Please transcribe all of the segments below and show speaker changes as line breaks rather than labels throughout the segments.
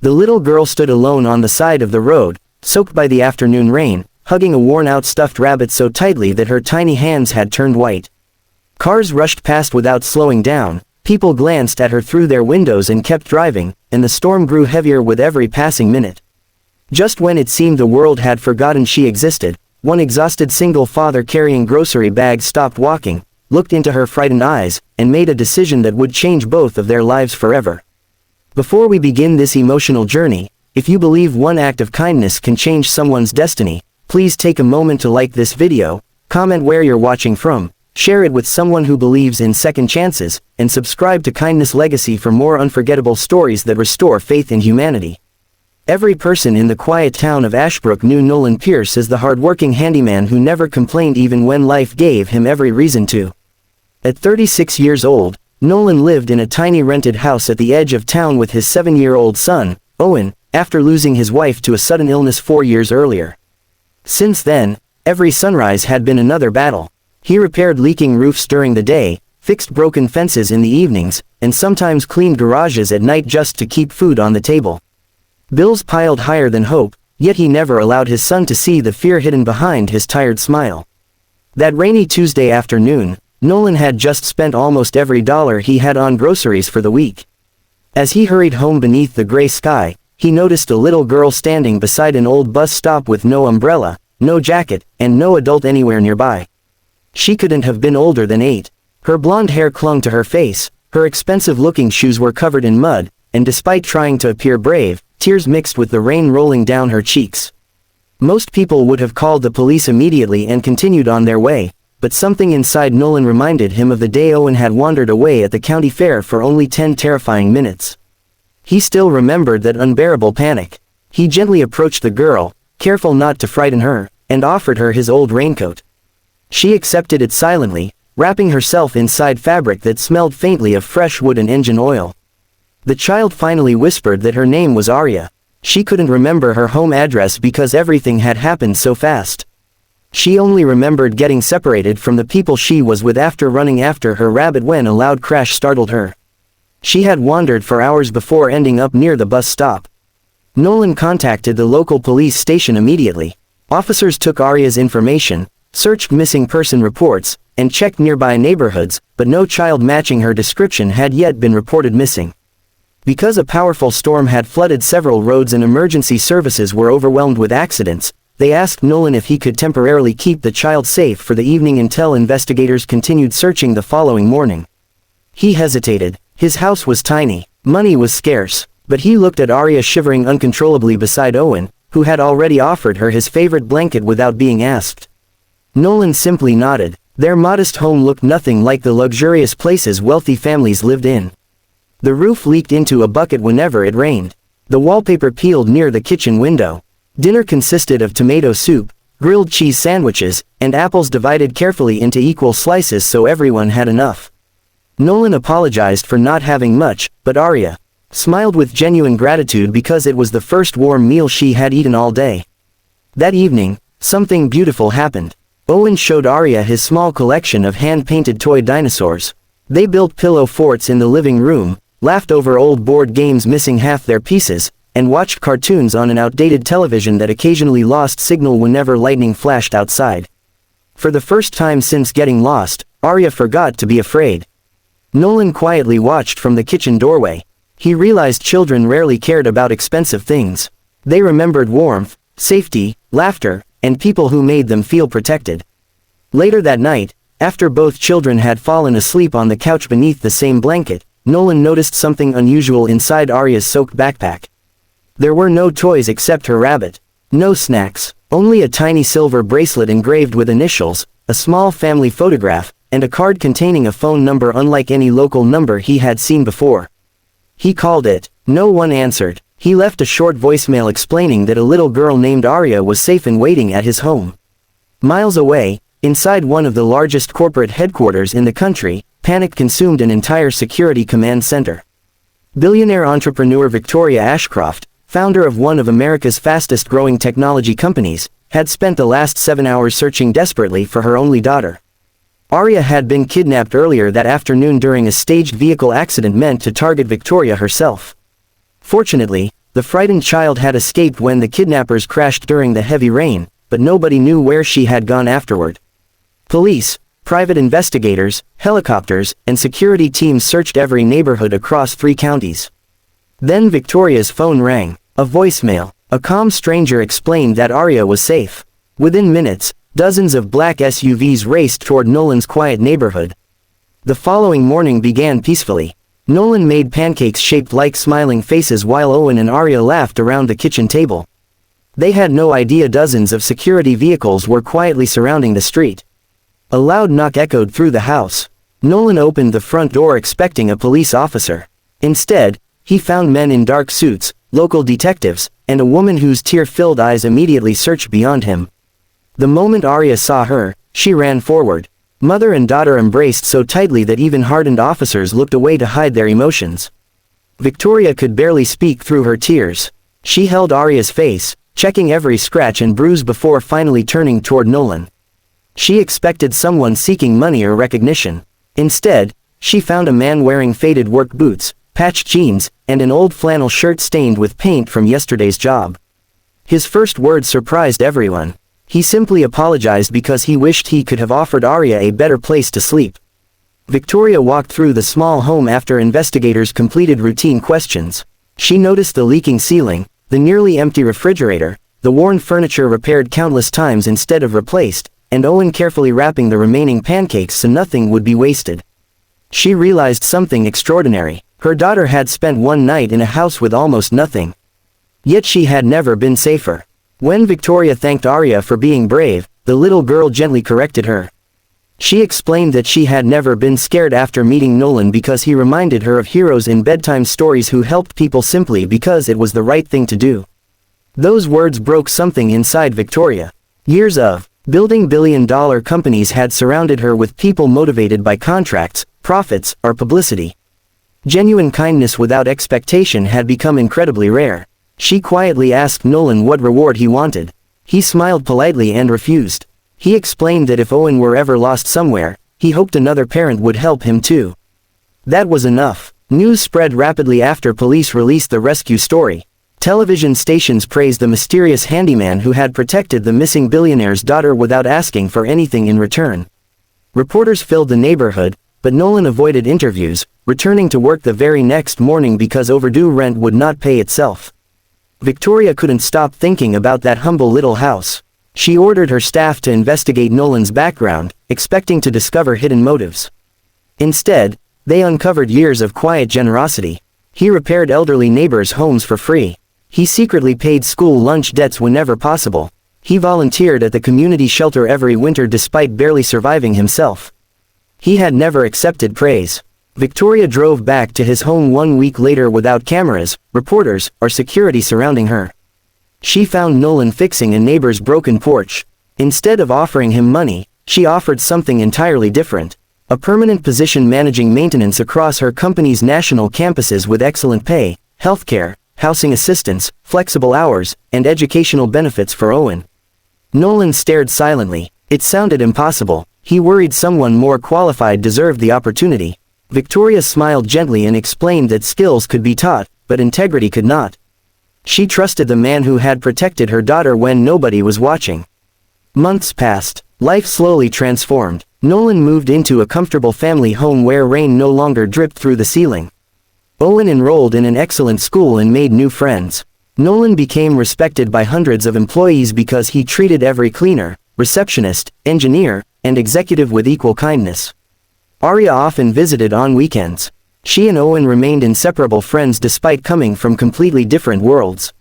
The little girl stood alone on the side of the road, soaked by the afternoon rain, hugging a worn-out stuffed rabbit so tightly that her tiny hands had turned white. Cars rushed past without slowing down, people glanced at her through their windows and kept driving, and the storm grew heavier with every passing minute. Just when it seemed the world had forgotten she existed, one exhausted single father carrying grocery bags stopped walking, looked into her frightened eyes, and made a decision that would change both of their lives forever. Before we begin this emotional journey, if you believe one act of kindness can change someone's destiny, please take a moment to like this video, comment where you're watching from, share it with someone who believes in second chances, and subscribe to Kindness Legacy for more unforgettable stories that restore faith in humanity. Every person in the quiet town of Ashbrook knew Nolan Pierce as the hardworking handyman who never complained even when life gave him every reason to. At 36 years old, Nolan lived in a tiny rented house at the edge of town with his 7-year-old son, Owen, after losing his wife to a sudden illness 4 years earlier. Since then, every sunrise had been another battle. He repaired leaking roofs during the day, fixed broken fences in the evenings, and sometimes cleaned garages at night just to keep food on the table. Bills piled higher than hope, yet he never allowed his son to see the fear hidden behind his tired smile. That rainy Tuesday afternoon, Nolan had just spent almost every dollar he had on groceries for the week. As he hurried home beneath the gray sky, he noticed a little girl standing beside an old bus stop with no umbrella, no jacket, and no adult anywhere nearby. She couldn't have been older than 8. Her blonde hair clung to her face, her expensive-looking shoes were covered in mud, and despite trying to appear brave, tears mixed with the rain rolling down her cheeks. Most people would have called the police immediately and continued on their way, but something inside Nolan reminded him of the day Owen had wandered away at the county fair for only 10 terrifying minutes. He still remembered that unbearable panic. He gently approached the girl, careful not to frighten her, and offered her his old raincoat. She accepted it silently, wrapping herself inside fabric that smelled faintly of fresh wood and engine oil. The child finally whispered that her name was Arya. She couldn't remember her home address because everything had happened so fast. She only remembered getting separated from the people she was with after running after her rabbit when a loud crash startled her. She had wandered for hours before ending up near the bus stop. Nolan contacted the local police station immediately. Officers took Arya's information, searched missing person reports, and checked nearby neighborhoods, but no child matching her description had yet been reported missing. Because a powerful storm had flooded several roads and emergency services were overwhelmed with accidents, they asked Nolan if he could temporarily keep the child safe for the evening until investigators continued searching the following morning. He hesitated. His house was tiny, money was scarce, but he looked at Arya shivering uncontrollably beside Owen, who had already offered her his favorite blanket without being asked. Nolan simply nodded. Their modest home looked nothing like the luxurious places wealthy families lived in. The roof leaked into a bucket whenever it rained. The wallpaper peeled near the kitchen window. Dinner consisted of tomato soup, grilled cheese sandwiches, and apples divided carefully into equal slices so everyone had enough. Nolan apologized for not having much, but Arya smiled with genuine gratitude because it was the first warm meal she had eaten all day. That evening, something beautiful happened. Owen showed Arya his small collection of hand-painted toy dinosaurs. They built pillow forts in the living room, laughed over old board games missing half their pieces, and watched cartoons on an outdated television that occasionally lost signal whenever lightning flashed outside. For the first time since getting lost, Arya forgot to be afraid. Nolan quietly watched from the kitchen doorway. He realized children rarely cared about expensive things. They remembered warmth, safety, laughter, and people who made them feel protected. Later that night, after both children had fallen asleep on the couch beneath the same blanket, Nolan noticed something unusual inside Arya's soaked backpack. There were no toys except her rabbit. No snacks, only a tiny silver bracelet engraved with initials, a small family photograph, and a card containing a phone number unlike any local number he had seen before. He called it. No one answered. He left a short voicemail explaining that a little girl named Arya was safe and waiting at his home. Miles away, inside one of the largest corporate headquarters in the country, panic consumed an entire security command center. Billionaire entrepreneur Victoria Ashcroft, founder of one of America's fastest-growing technology companies, had spent the last 7 hours searching desperately for her only daughter. Arya had been kidnapped earlier that afternoon during a staged vehicle accident meant to target Victoria herself. Fortunately, The frightened child had escaped when the kidnappers crashed during the heavy rain, but nobody knew where she had gone afterward. Police, private investigators, helicopters, and security teams searched every neighborhood across 3 counties. Then Victoria's phone rang. A voicemail. A calm stranger explained that Arya was safe. Within minutes, dozens of black SUVs raced toward Nolan's quiet neighborhood. The following morning began peacefully. Nolan made pancakes shaped like smiling faces while Owen and Arya laughed around the kitchen table. They had no idea dozens of security vehicles were quietly surrounding the street. A loud knock echoed through the house. Nolan opened the front door expecting a police officer. Instead, he found men in dark suits, local detectives, and a woman whose tear-filled eyes immediately searched beyond him. The moment Arya saw her, she ran forward. Mother and daughter embraced so tightly that even hardened officers looked away to hide their emotions. Victoria could barely speak through her tears. She held Arya's face, checking every scratch and bruise before finally turning toward Nolan. She expected someone seeking money or recognition. Instead, she found a man wearing faded work boots, patched jeans, and an old flannel shirt stained with paint from yesterday's job. His first words surprised everyone. He simply apologized because he wished he could have offered Arya a better place to sleep. Victoria walked through the small home after investigators completed routine questions. She noticed the leaking ceiling, the nearly empty refrigerator, the worn furniture repaired countless times instead of replaced, and Owen carefully wrapping the remaining pancakes so nothing would be wasted. She realized something extraordinary. Her daughter had spent one night in a house with almost nothing. Yet she had never been safer. When Victoria thanked Arya for being brave, the little girl gently corrected her. She explained that she had never been scared after meeting Nolan because he reminded her of heroes in bedtime stories who helped people simply because it was the right thing to do. Those words broke something inside Victoria. Years of building billion-dollar companies had surrounded her with people motivated by contracts, profits, or publicity. Genuine kindness without expectation had become incredibly rare. She quietly asked Nolan what reward he wanted. He smiled politely and refused. He explained that if Owen were ever lost somewhere, he hoped another parent would help him too. That was enough. News spread rapidly after police released the rescue story. Television stations praised the mysterious handyman who had protected the missing billionaire's daughter without asking for anything in return. Reporters filled the neighborhood, but Nolan avoided interviews, returning to work the very next morning because overdue rent would not pay itself. Victoria couldn't stop thinking about that humble little house. She ordered her staff to investigate Nolan's background, expecting to discover hidden motives. Instead, they uncovered years of quiet generosity. He repaired elderly neighbors' homes for free. He secretly paid school lunch debts whenever possible. He volunteered at the community shelter every winter despite barely surviving himself. He had never accepted praise. Victoria drove back to his home 1 week later without cameras, reporters, or security surrounding her. She found Nolan fixing a neighbor's broken porch. Instead of offering him money, she offered something entirely different. A permanent position managing maintenance across her company's national campuses with excellent pay, healthcare, housing assistance, flexible hours, and educational benefits for Owen. Nolan stared silently. It sounded impossible. He worried someone more qualified deserved the opportunity. Victoria smiled gently and explained that skills could be taught, but integrity could not. She trusted the man who had protected her daughter when nobody was watching. Months passed. Life slowly transformed. Nolan moved into a comfortable family home where rain no longer dripped through the ceiling. Owen enrolled in an excellent school and made new friends. Nolan became respected by hundreds of employees because he treated every cleaner, receptionist, engineer, and executive with equal kindness. Arya often visited on weekends. She and Owen remained inseparable friends despite coming from completely different worlds.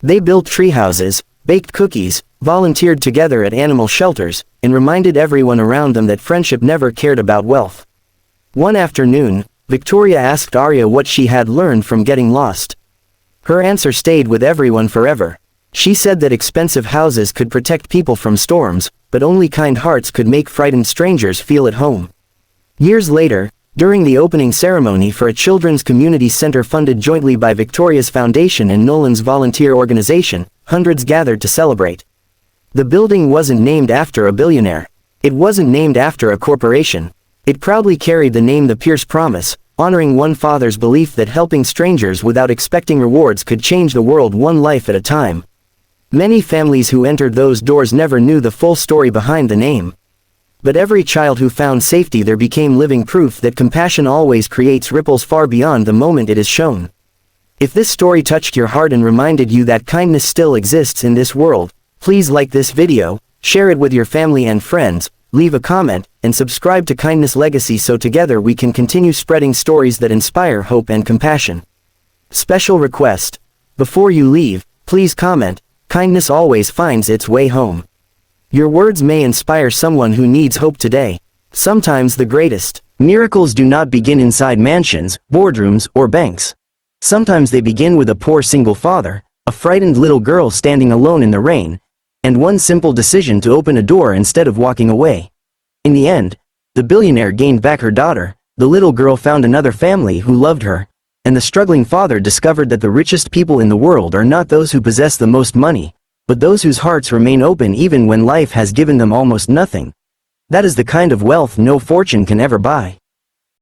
They built treehouses, baked cookies, volunteered together at animal shelters, and reminded everyone around them that friendship never cared about wealth. One afternoon, Victoria asked Arya what she had learned from getting lost. Her answer stayed with everyone forever. She said that expensive houses could protect people from storms, but only kind hearts could make frightened strangers feel at home. Years later, during the opening ceremony for a children's community center funded jointly by Victoria's Foundation and Nolan's volunteer organization, hundreds gathered to celebrate. The building wasn't named after a billionaire. It wasn't named after a corporation. It proudly carried the name The Pierce Promise, honoring one father's belief that helping strangers without expecting rewards could change the world one life at a time. Many families who entered those doors never knew the full story behind the name. But every child who found safety there became living proof that compassion always creates ripples far beyond the moment it is shown. If this story touched your heart and reminded you that kindness still exists in this world, please like this video, share it with your family and friends, leave a comment, and subscribe to Kindness Legacy so together we can continue spreading stories that inspire hope and compassion. Special request. Before you leave, please comment, kindness always finds its way home. Your words may inspire someone who needs hope today. Sometimes the greatest miracles do not begin inside mansions, boardrooms, or banks. Sometimes they begin with a poor single father, a frightened little girl standing alone in the rain, and one simple decision to open a door instead of walking away. In the end, the billionaire gained back her daughter, the little girl found another family who loved her, and the struggling father discovered that the richest people in the world are not those who possess the most money, but those whose hearts remain open even when life has given them almost nothing. That is the kind of wealth no fortune can ever buy.